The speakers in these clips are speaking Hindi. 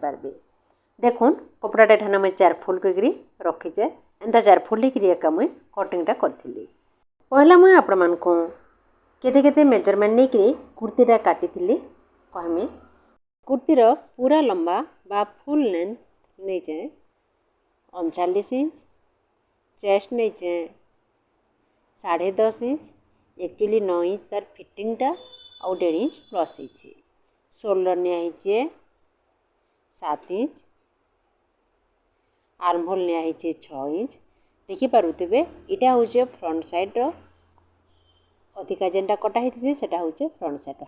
पारबे। देखुन कपड़ाटा एठाने मुई 4 फोल्ड करी रखीचे एंता 4 फोल्ड करी एका मुई कटिंगटा करथिली। पहला मुई आपण मानकु केते केते मेजरमेंट नहीं करी कुर्तीटा काटिथिली कहमी। कुर्तीर पूरा लंबा बा फुल लेंथ नहीं जाए 39 इंच, चेस्ट नहीं जाए 10.5 इंच, एक्चुअली 9 इंच तार फिटिंगटा और 1.5 इंच प्लस होइछि। शोल्डर निया 7 इंच, आर्महोल निया 6 इंच। देखि पारुथिबे इटा होचे फ्रंट साइड रो अधिका जेनटा कटा हेतिछि सेटा होचे फ्रंट साइड।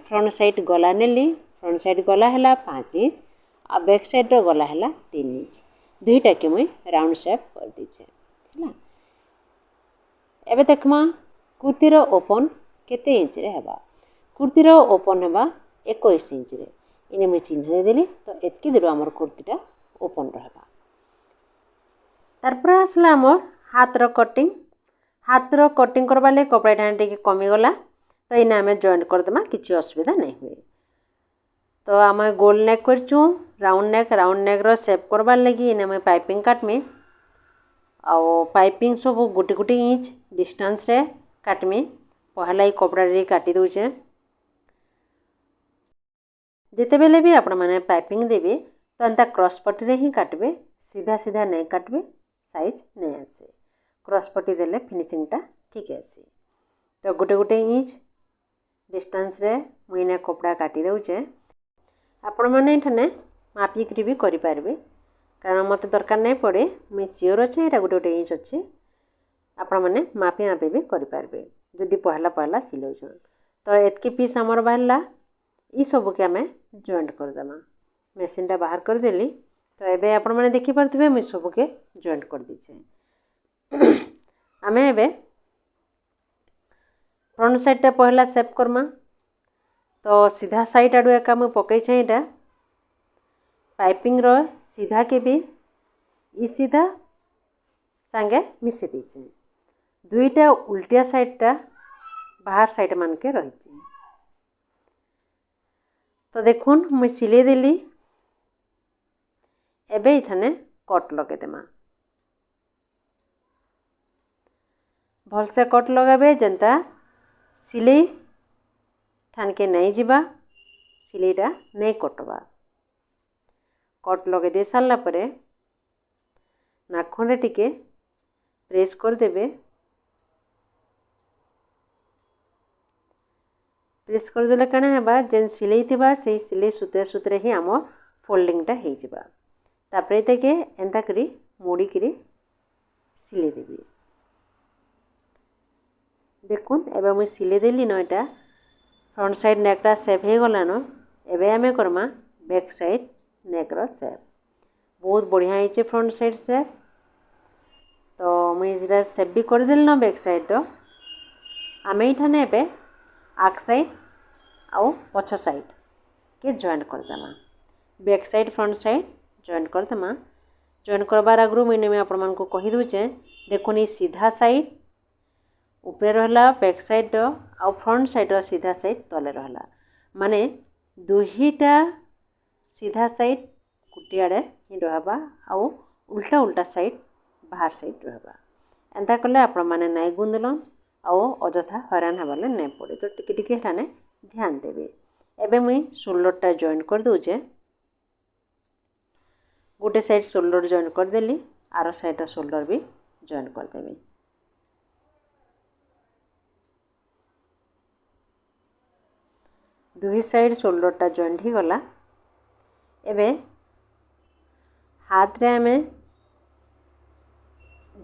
फ्रंट साइड गला नेली, फ्रंट साइड गला हैला 5 इंच आ बैक साइड रो गला हैला 3 इंच। दुईटा के मुई राउंड शेप कर दीछे हैला। एबे देखमा कुर्ती रो ओपन केते इंच रे हेबा। कुर्ती रो ओपन हेबा 21 इंच रे। इने मुई चिन्ह दे देली तो एतकी दूर हमर कुर्तीटा ओपन रहबा। तारपर आसला हमर हाथ रो कटिंग। हाथ रो कटिंग करबा ले कपड़ा ठाने टिके कमी गला तो इने आमे जॉइंट कर देमा किछि असुविधा नहीं हुए। तो आमे गोल नेक करछु राउंड नेक रो शेप करबा लगी इने मैं पाइपिंग काटमी आ पाइपिंग सब गोटे गोटे इंच डिस्टेंस रे काटमी। पहला ही कपड़ा रे काटी दोचे। जेते बेले भी आपण माने पाइपिंग देबे तो अंता क्रॉस पट्टी रे ही काटबे, सीधा सीधा नहीं काटबे, साइज नहीं आसे। क्रॉस पट्टी देले फिनिशिंग टा ठीक आसे। तो गोटे गोटे इंच डिस्टेंस रे मुइना कपड़ा काटी दउचे। आपण माने एठाने मापिकरी भी करि पारबे कारण मते दरकार नहीं पड़े मुई सियोर अच्छे एटा गोटे गोटे इंच अच्छे। आपण माने मापी मापी भी करि पारबे जदि पहला पहला सिलौछन। तो एतकी पीस हमर बाहरला ई सब के हमें जॉइंट कर देमा। मशीन टा बाहर कर देली तो एबे आपण माने देखि पारथिबे मुई सब के जॉइंट कर दीछे। आमे एबे फ्रंट साइड टा पहला शेप करमा। तो सीधा साइड आडू एका मुई पकई छेइटा पाइपिंग रो सीधा के भी ई सीधा संगे मिसे दीछे। दुईटा उल्टिया साइड टा बाहर साइड मान के रहिछि। तो देखुन मुई सिले देली। एबे इथाने कट लगे देमा। भल से कट लगाबे जेंता सिलाई ठान के नहीं जीवा, सिलाईटा नहीं कटवा। कट लगे दे सारला परे नाखुन रे टिके प्रेस कर देबे। प्रेस कर देले कणा हेबा जेन सिलाई थिबा सेही सिलाई सुते सुतरे ही हमर फोल्डिंग टा हे जिबा। तापरे तेके एंता करी मोड़ी करी सिले देबी। देखुन एबे मुई सिले देली न एटा फ्रंट साइड नेकटा शेप हे गला न। एबे आमे करमा बैक साइड नेक रो शेप। बहुत बढ़िया हेचे फ्रंट साइड शेप। तो मुई जरा शेप भी कर देली न बैक साइड रो। आमे इठाने एबे आग साइड आउ पछ साइड के जॉइंट कर देमा। Back side front side joint कर देमा। जॉइंट करबार आगु मुई ने आपण मानकु कहि दोचे देखुन ई सीधा साइड ऊपर रहला बैक साइड रो आ फ्रंट साइड रो सीधा साइड तले रहला माने दुहीटा सीधा साइड कुटी आड़े ही रहबा आ उल्टा उल्टा साइड बाहर साइड रहबा। एंता कले आपण माने नाइ गुंदलन आ अजथा हैरान हबाले नहीं पड़े। तो टिके टिके ठाने ध्यान देबे। एबे मुई शोल्डर टा जॉइंट कर दोचे। गोटे साइड शोल्डर जॉइंट कर देली आरो साइड रो शोल्डर भी जॉइंट कर देबे। दुही साइड शोल्डर टा जॉइंट ही गला। एबे हाथ रे आमे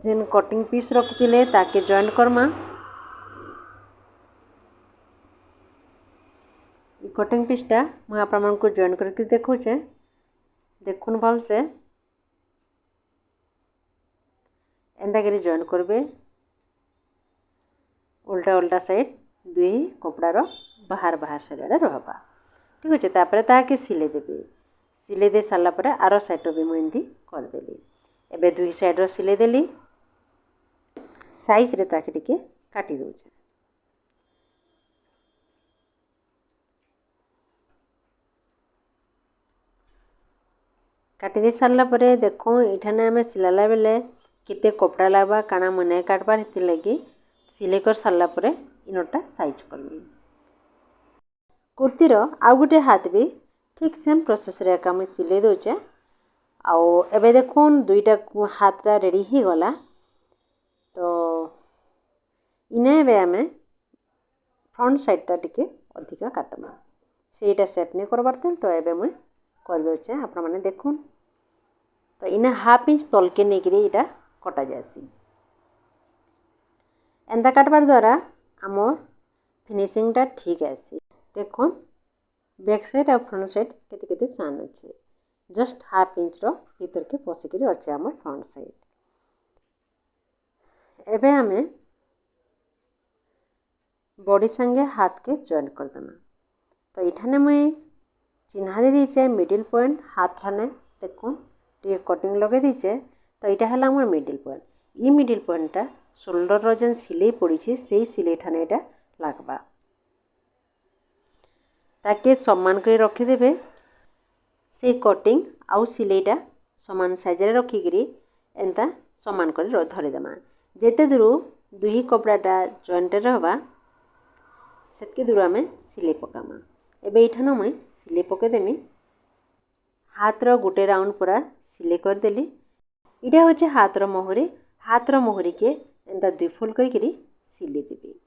जेन कटिंग पीस रखिले ताके जॉइंट करमा। कटिंग पीसटा मुई आपण मानकु जॉइंट करके देखौचे। देखुन भल से एंता करी जॉइंट करबे। उल्टा उल्टा साइड दुई कपड़ा रो बाहर बाहर साइड रहबा। ठीक अच्छे। तापर ताके सिले देबे। सिले दे सारा पर आरो साइड भी मुझे एमती करदेली। एबे दुई साइड रो सिले देली। साइज रे ताके टिके काटी दउचे। काटी दे सारला परे देखो इठाने आमे सिलाला बेले केते कपड़ा लागबा काना मने काटबार हेति लगी सिलाई कर सारला परे इनोटा साइज करबी। कुर्तीर आउ गोटे हाथ भी ठीक सेम प्रोसेस रे का मुई सिलाई दोचे। आउ एबे देखुन दुईटा हाथटा रेडी ही गला। तो इने एबे आमे फ्रंट साइडटा टिके अधिका काटमा सेटा सेट नहीं करबार थे। तो एबे मुई कर दोचे आपण माने देखुन। तो इने हाफ इंच तलके नहीं करी इटा कटा जासी। एंता काटबार द्वारा आमो फिनिशिंगटा ठीक आसी। देखुन बैक साइड और फ्रंट साइड केते केते सान अच्छे जस्ट हाफ इंच रो भीतर के पसिकरी अच्छे आमर फ्रंट साइड। एबे आमे बॉडी संगे हाथ के जॉइंट कर देना। तो इठाने मुई चिन्हा दे दीचे मिडिल पॉइंट हाथ ठाने देखुन टे कटिंग लगे दीचे। तो इटा हला हमर मिडिल पॉइंट। ई मिडिल पॉइंटटा शोल्डर रो जेन सिलाई पड़ी से सिलाई ठाने एटा लागबा ताकि समान कर रखी देबे। से कटिंग आउ सिलाईटा समान साइज रे रखी करी एंता समान कर धरी देमा। जेते दूर दुही कपड़ाटा जॉइंट रहबा सेतके दूर आमे सिलाई पकामा। एबे इठानो मुई सिलाई पके देमी। हाथ रो गुटे राउंड पूरा सिलाई कर देली। इटा होचे हाथ रो मोहरी। हाथ रो मोहरी के एंता दुई फोल्ड करी सिलाई देबी।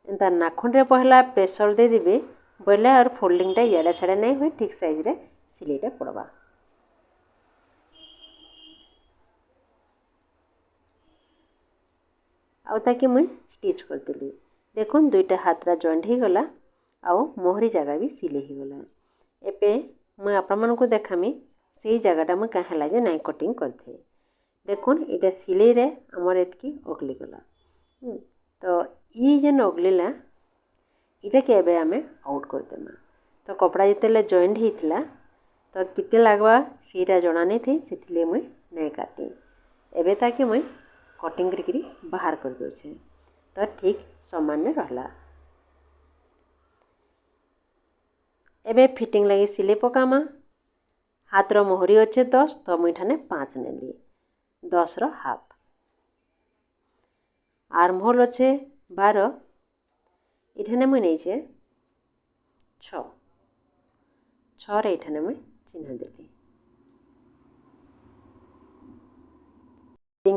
एंता नाखून रे पहला प्रेशर दे देबे बोले और फोल्डिंगटा इयाडा छाड़ा नहीं हुए ठीक साइज रे सिलाईटा पड़वा। आउ ताकि मुई स्टिच कर देली। देखुन दुईटा हाथरा जॉइंट ही गला आउ मोहरी जगह भी सिलाई ही गला। एबे मुई आपण मानकु देखामी सेही जगहटा मुई काहे हला जे नाइ कटिंग करथे। देखुन इटा सिलाई रे हमर एतकी अगली गला। तो ई जेन अगलीला इटा के एबे आमे आउट कर देमा। तो कपड़ा जितेले जॉइंट हितला तो किते लागबा सीटा जणा नहीं थी सेथिले मुई नै काटी। एबे ताकि मुई कटिंग करी बाहर कर दोछे। तो ठीक समान ने रहला। एबे फिटिंग लगी सिलाई पकामा। हाथ रो मोहरी अच्छे 10 तो मुई ठाने 5 नेली 10 रो हाफ। आर्म होल अच्छे 12 इठाने मुई नहींचे 6 रे इठाने मुई चिन्ह देली।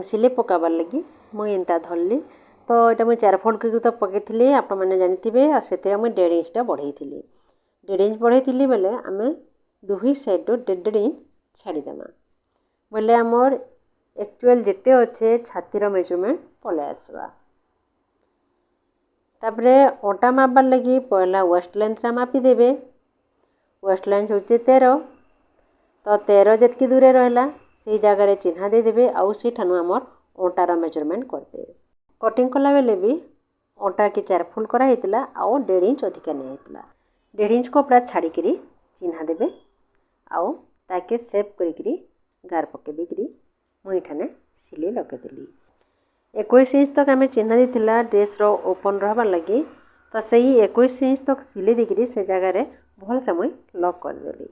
सिलाई पकाबार लगी मुई एंता धरली। तो यहाँ मुझे 4 फोल्ड करके तो पकई आपण मैंने जानी और से मुझे 1.5 इंचटा बढ़ई 1.5 इंच बढ़ई बेले आम दुही साइड 1.5 इंच छाड़ीदेमा बोले आमर एक्चुअल जिते अच्छे छातीर मेजरमेंट पलै आसवा। तापरे ओटा मापबार लगी पहला वेस्ट लेंथटा मापिदेवे। वेस्ट लेंथ होचे 13 तो 13 जितकी दूरे रहला से जगार चिन्हा देदेवे आउ से ठानु आमर ओटार मेजरमेंट करदे। कटिंग कला बेले भी ओटा के 4 फोल्ड करा हेतला आउ 1.5 इंच अधिका नहीं हेतला। 1.5 इंच कपड़ा छाड़ी करी चिन्हा देवे आउ ताके सेप करी गार पके देकरी मुई ठाने सिलाई लगेदेली। 21 इंच तक आमे चिन्हा देथिला ड्रेस रो ओपन रहबार लगी। तो सही 21 इंच तक सिलाई देकरी से जगार भल से मुई लॉक कर देली।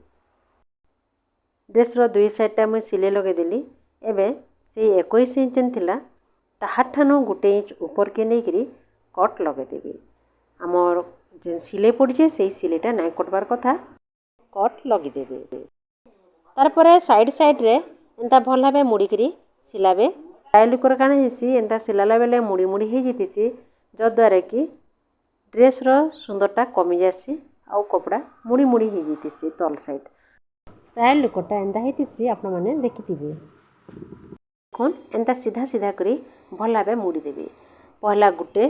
ड्रेस रो दुई साइडटा मुई सिलाई लगेदेली। एबे से 21 इंच जेन थिला ताहार ठानु 1 इंच ऊपर के नहीं करी कट लगेदेवी। आमर जेन सिलाई पड़े से सिलाईटा नाइ कटबार कथा कट लगेदेवी। तारपरे साइड साइड रे एंता भल भावे मुड़ी करी सिलाबे। प्राय लुकर काण हेसी एंता सिलाला बेले मुड़ी मुड़ी हो जाती जद्वारा कि ड्रेस रो सुंदरता कमी जासी आउ कपड़ा मुड़ी मुड़ी हो जाती तल साइड। प्राय लुकटा एंता होती आपण मैंने देखिथिबे। देखुन एंता सीधा सीधा करी भल भावे मुड़ी देबे। पहला गुटे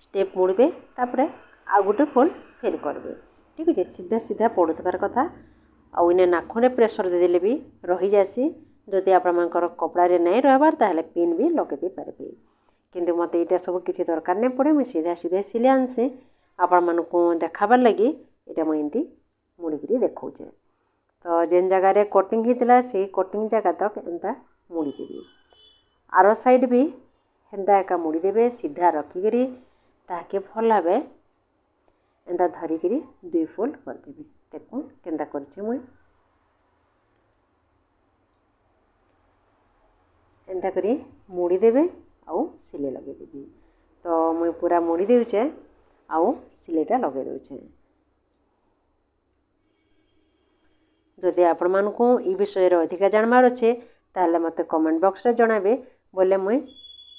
स्टेप मुड़बे तापरे आ गुटे फोल्ड फेर करबे। ठीक है सीधा सीधा पड़ुथबार कथा। आउ इने नाखुने प्रेशर देदेले भी रही जासी। जदि आपणकर कपड़ारे नहीं रहबार ताहले पिन भी लगे दे पारबे। किंतु मते यहाँ सब किसी दरकार नहीं पड़े मुझे सीधा सीधा सिलाई आनसी आपण मानकु देखाबार लगी यहाँ मुझे एमती मुड़िकी देखौचे। तो जेन जगार कटिंग होता से कटिंग जगह तक एंता मुड़ीदेवी। आर साइड भी हेन्ता एका मुड़ीदेवे सीधा रखिकी ताके भल भावे एंता धरिकी 2 फोल्ड करदेवी। देखो केन्ता करछे मुई। एंता करी मुड़ी देबे आउ सिले लगे देबी। तो मुई पूरा मुड़ी देउचे आउ सिलेटा लगे देउचे। जदि आपण मानकु ई विषय रे अधिका जानबार अच्छे ताले मते कमेंट बॉक्स रे जणाबे बोले मुई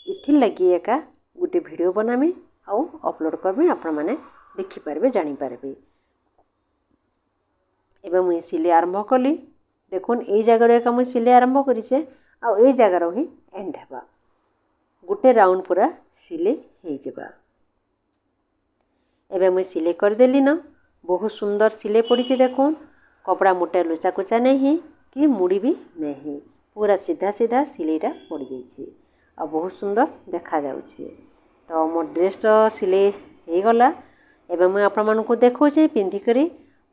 इथिर लगी एका गोटे वीडियो बनामी आउ अपलोड करबी आपण माने देखि पारबे जानि पारबे। एबे मुई सिले आरंभ कली देखुन एई जगह रे एका मुई सिले आरंभ करिचे आ एई जगह रो ही एंड हेबा गोटे राउंड पूरा सिले हेइ जेबा। एबे मुई सिले कर देली न बहुत सुंदर सिले पड़ीचे देखुन कपड़ा मोटे लुचा कुचा नहीं कि मुड़ी भी नहीं पूरा सीधा सीधा सिलेटा पड़ जाइए आ बहुत सुंदर देखा जाउछे। तो मो ड्रेस सिले हो गला एबे मुई आपण मानकु देखौचे पिंधि करी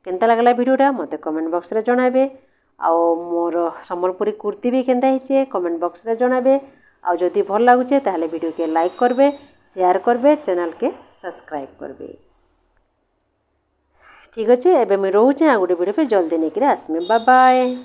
केनता लागला वीडियोटा मते कमेंट बॉक्स रे जणाबे। आउ मोर संबलपुरी कुर्ती भी केनता हिचे कमेंट बॉक्स रे जणाबे। आउ जदि भल लागुचे ताहले वीडियो के लाइक करबे शेयर करबे चैनल के सब्सक्राइब करबे। ठीक अच्छे एबे मुई रोचे आ गोटे वीडियो फिर जल्दी नहीं आसमे। Bye bye.